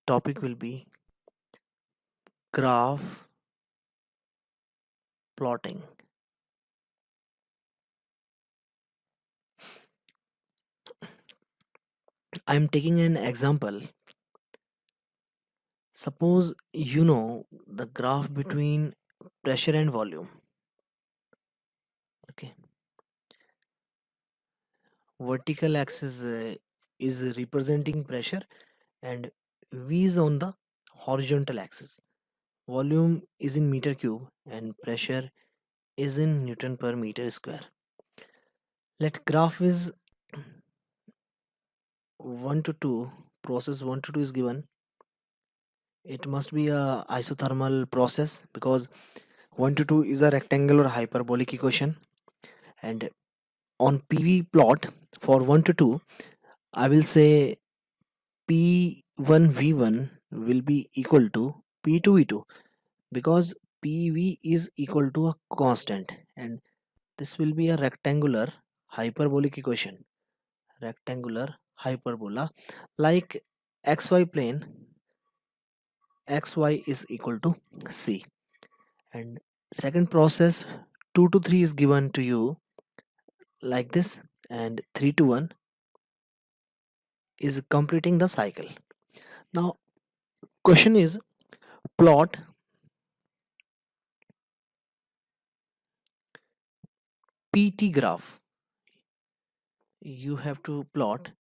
topic will be graph plotting. I'm taking an example. Suppose you know the graph between pressure and volume. Okay, vertical axis is representing pressure and V is on the horizontal axis. Volume is in meter cube and pressure is in Newton per meter square. Let graph is 1 to 2, process 1 to 2 is given. It must be a isothermal process because 1 to 2 is a rectangular hyperbolic equation, and on PV plot for 1 to 2 I will say P1 V1 will be equal to P2 V2 because PV is equal to a constant, and this will be a rectangular hyperbolic equation, rectangular hyperbola like xy plane. Xy is equal to C, and second process 2 to 3 is given to you like this, and 3 to 1 is completing the cycle. Now question is, plot PT graph. You have to plot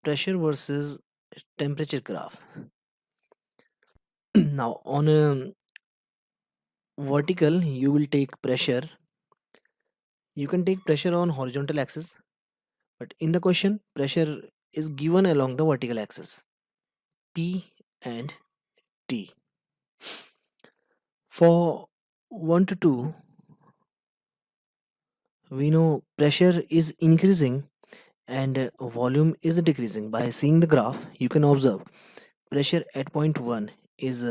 pressure versus temperature graph. Now on a vertical you will take pressure. You can take pressure on horizontal axis, but in the question pressure is given along the vertical axis, P and T. For 1 to 2 we know pressure is increasing and volume is decreasing. By seeing the graph you can observe pressure at point 1 is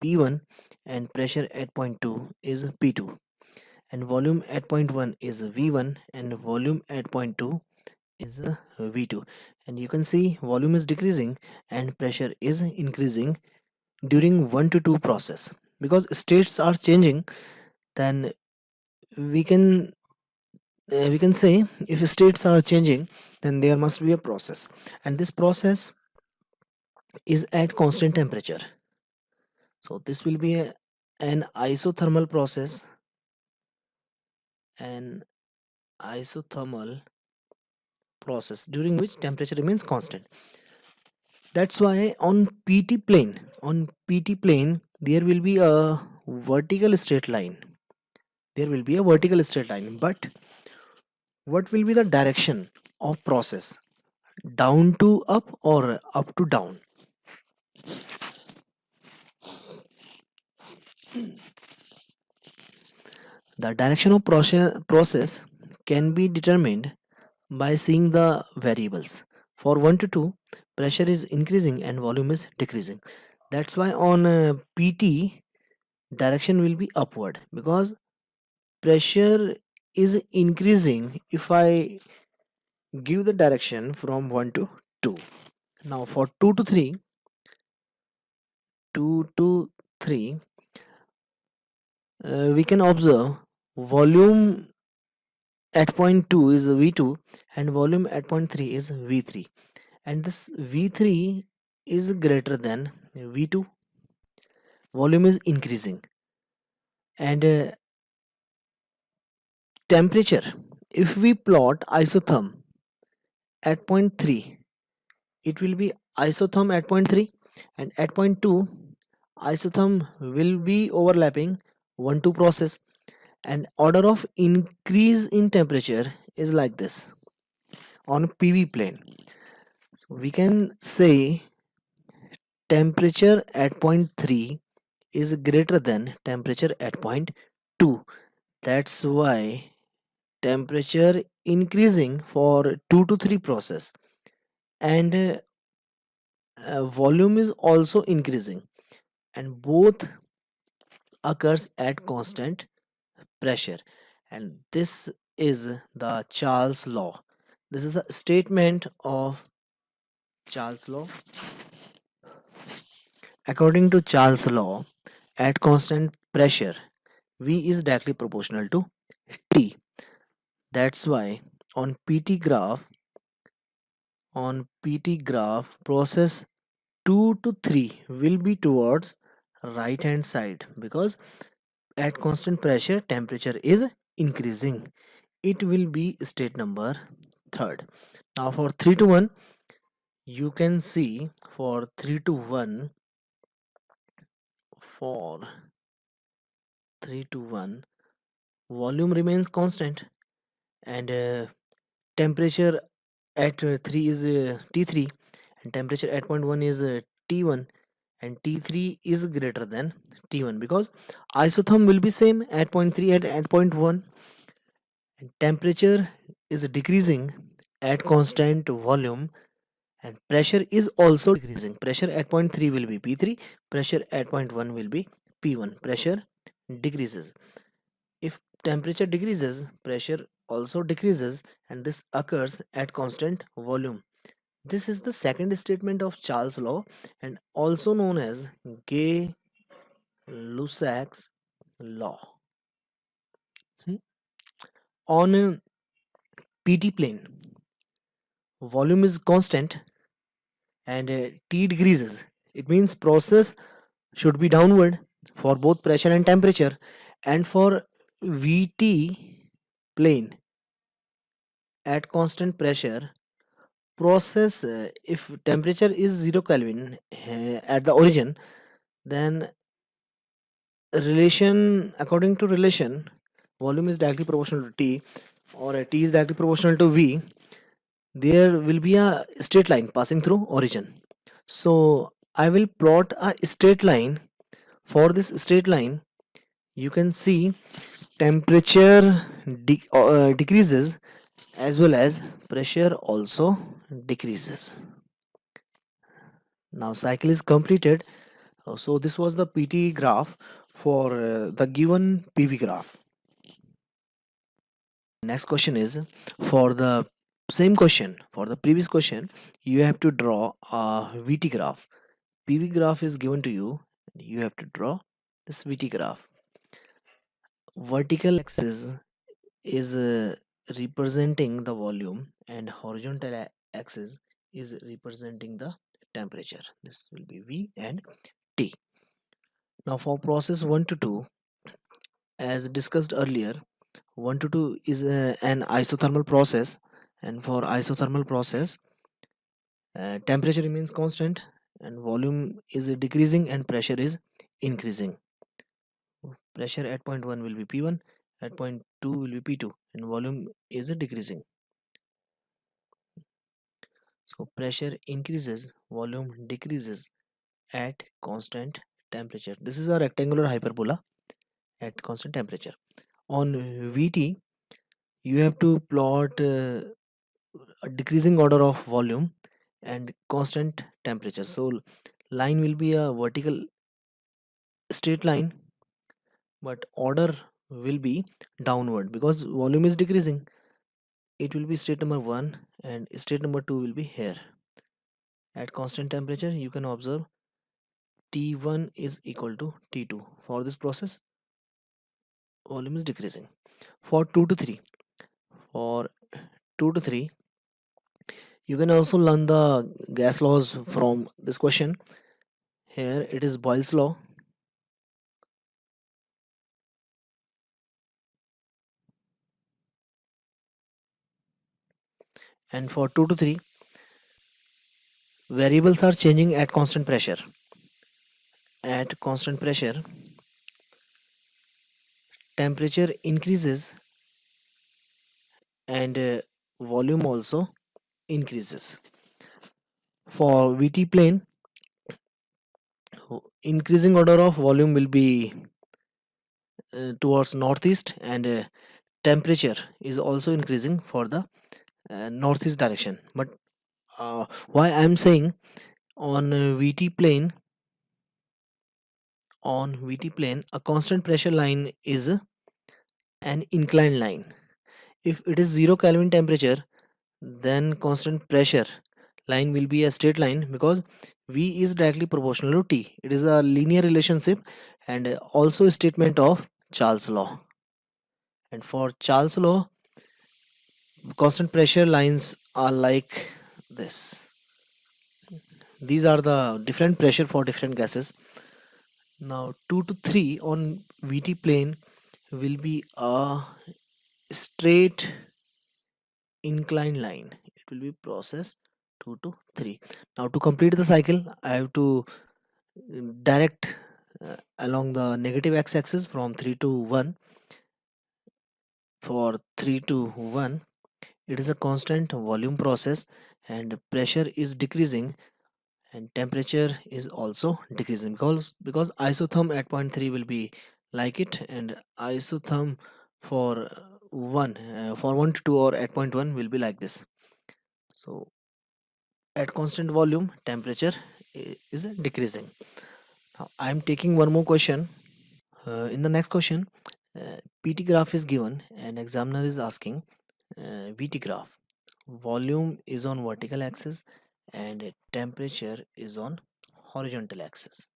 P1 and pressure at point 2 is P2, and volume at point 1 is V1 and volume at point 2 is V2. And you can see volume is decreasing and pressure is increasing during 1 to 2 process because states are changing. Then we can say if states are changing then there must be a process, and this process is at constant temperature. So this will be an isothermal process, an isothermal process during which temperature remains constant. That's why on PT plane there will be a vertical straight line. There will be a vertical straight line, but what will be the direction of process? Down to up or up to down? The direction of process can be determined by seeing the variables. For 1 to 2, pressure is increasing and volume is decreasing. That's why on PT, direction will be upward because pressure is increasing if I give the direction from 1 to 2. Now for 2 to 3, we can observe volume at point 2 is V2 and volume at point 3 is V3, and this V3 is greater than V2. Volume is increasing, and temperature, if we plot isotherm at point 3, it will be isotherm at point 3, and at point 2 isotherm will be overlapping 1 2 process, and order of increase in temperature is like this on PV plane. So we can say temperature at point 3 is greater than temperature at point 2. That's why temperature increasing for 2 to 3 process, and volume is also increasing, and both occurs at constant pressure. And this is the Charles law. This is a statement of Charles law. According to Charles' law, at constant pressure, V is directly proportional to T. That's why on PT graph, process 2 to 3 will be towards right hand side because at constant pressure temperature is increasing. It will be state number third. Now for 3 to 1, you can see for 3 to 1, for 3 to 1, volume remains constant and temperature at 3 is T3 and temperature at point 1 is T1 and T3 is greater than T1 because isotherm will be same at point 3 and at point 1 and temperature is decreasing at constant volume and pressure is also decreasing. Pressure at point 3 will be P3, pressure at point 1 will be P1. Pressure decreases. If temperature decreases, pressure also decreases and this occurs at constant volume. This is the second statement of Charles' law and also known as Gay-Lussac's law. Hmm. On a PT plane, volume is constant and T decreases. It means process should be downward for both pressure and temperature. And for VT plane at constant pressure, process if temperature is 0 Kelvin at the origin, then relation according to relation volume is directly proportional to T or T is directly proportional to V, there will be a straight line passing through origin. So I will plot a straight line. For this straight line you can see temperature decreases as well as pressure also decreases. Now cycle is completed. So this was the PT graph for the given PV graph. Next question is for the same question, for the previous question you have to draw a VT graph. PV graph is given to you, you have to draw this VT graph. Vertical axis is representing the volume and horizontal axis is representing the temperature. This will be V and T. Now for process 1 to 2, as discussed earlier, 1 to 2 is an isothermal process and for isothermal process temperature remains constant and volume is decreasing and pressure is increasing. Pressure at point 1 will be P1, at point 2 will be P2 and volume is decreasing. So pressure increases, volume decreases at constant temperature. This is a rectangular hyperbola at constant temperature. On VT, you have to plot a decreasing order of volume and constant temperature. So line will be a vertical straight line, but order will be downward because volume is decreasing. It will be state number 1 and state number 2 will be here. At constant temperature, you can observe T1 is equal to T2. For this process, volume is decreasing. For 2 to 3, for 2 to 3, you can also learn the gas laws from this question. Here it is Boyle's law. And for 2 to 3, variables are changing at constant pressure. At constant pressure, temperature increases and volume also increases. For VT plane, increasing order of volume will be towards northeast and temperature is also increasing for the northeast direction. But why I'm saying on VT plane, a constant pressure line is an inclined line. If it is 0 Kelvin temperature, then constant pressure line will be a straight line because V is directly proportional to T. It is a linear relationship and also a statement of Charles law. And for Charles law, constant pressure lines are like this. These are the different pressure for different gases. Now 2 to 3 on VT plane will be a straight inclined line. It will be process 2 to 3. Now to complete the cycle, I have to direct along the negative x-axis from 3 to 1. For 3 to 1, it is a constant volume process and pressure is decreasing and temperature is also decreasing because isotherm at point 3 will be like it, and isotherm for 1 to 2 or at point 1 will be like this. So at constant volume temperature is decreasing. Now I am taking one more question. In the next question, PT graph is given and examiner is asking VT graph. Volume is on vertical axis and temperature is on horizontal axis.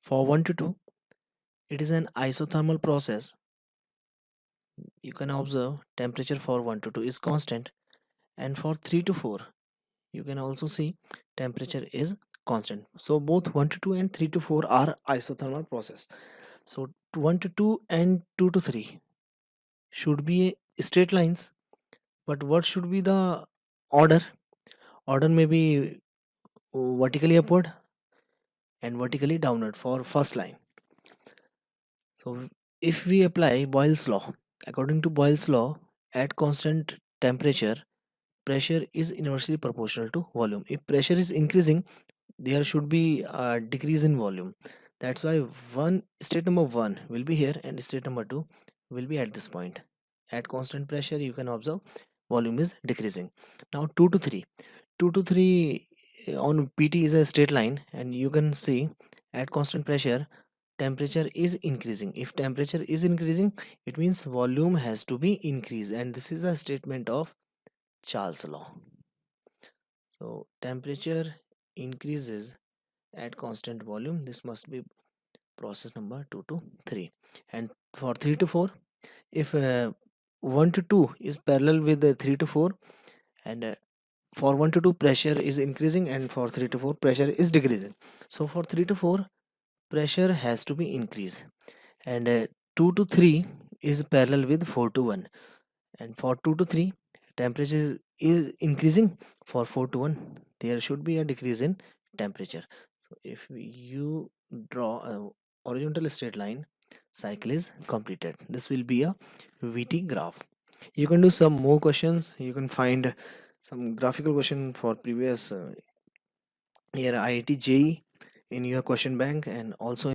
For 1 to 2, it is an isothermal process. You can observe temperature for 1 to 2 is constant, and for 3 to 4, you can also see temperature is constant. So both 1 to 2 and 3 to 4 are isothermal process. So 1 to 2 and 2 to 3 should be straight lines, but what should be the order? Order may be vertically upward and vertically downward for first line. So if we apply Boyle's law, according to Boyle's law, at constant temperature, pressure is inversely proportional to volume. If pressure is increasing, there should be a decrease in volume. That's why state number 1 will be here and state number 2 will be at this point. At constant pressure, you can observe volume is decreasing. Now 2 to 3. 2 to 3 on PT is a straight line, and you can see at constant pressure temperature is increasing. If temperature is increasing, it means volume has to be increased, and this is a statement of Charles law. So temperature increases at constant volume. This must be process number 2 to 3. And for 3 to 4, if 1 to 2 is parallel with the 3 to 4, and for 1 to 2 pressure is increasing, and for 3 to 4 pressure is decreasing. So for 3 to 4 pressure has to be increased, and 2 to 3 is parallel with 4 to 1, and for 2 to 3 temperature is increasing. For 4 to 1 there should be a decrease in temperature. So if you draw a horizontal straight line, cycle is completed. This will be a VT graph. You can do some more questions. You can find some graphical question for previous year IIT JEE in your question bank, and also